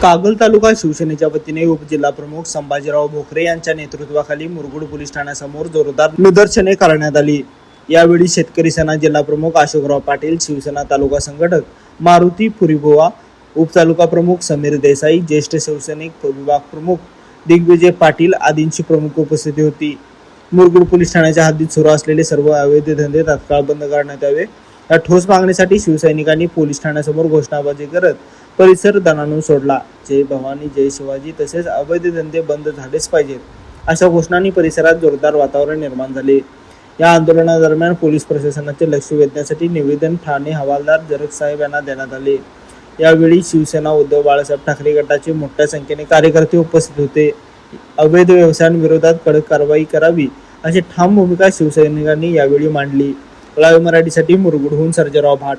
कागल तालुका शिवसेनेच्या वतीने उपजिल्हा प्रमुख संभाजीराव भोकरे यांच्या नेतृत्वाखाली मुरगुड पोलीस ठाण्यासमोर जोरदार निदर्शने करण्यात आली। यावेळी शेतकरी सेना जिल्हा प्रमुख अशोकराव पाटील, शिवसेना तालुका संघटक मारुती पुरीबुवा, उपतालुका प्रमुख समीर देसाई, ज्येष्ठ शिवसैनिक विभाग प्रमुख दिग्विजय पाटील आदींची प्रमुख उपस्थिती होती। मुरगुड पोलीस ठाण्याच्या हद्दीत सुरू असलेले सर्व अवैध धंदे तात्काळ बंद करण्यात यावे या ठोस मागणीसाठी शिवसैनिकांनी पोलीस ठाण्यासमोर घोषणाबाजी करत परिसर दणाणून सोडला। जय भवानी, जय शिवाजी तसेच अवैध धंदे बंद झालेच पाहिजेत अशा घोषणांनी परिसरात जोरदार वातावरण निर्माण झाले। या आंदोलनादरम्यान पोलीस प्रशासनाचे लक्ष वेधण्यासाठी निवेदन ठाणे हवालदार जरग साहेब यांना देण्यात आले। यावेळी शिवसेना उद्धव बाळासाहेब ठाकरे गटाचे मोठ्या संख्येने कार्यकर्ते उपस्थित होते। अवैध व्यवसायांविरोधात कडक कारवाई करावी अशी ठाम भूमिका शिवसैनिकांनी यावेळी मांडली। लाईव्ह मराठीसाठी मुरगुडहून सर्जेराव भाट।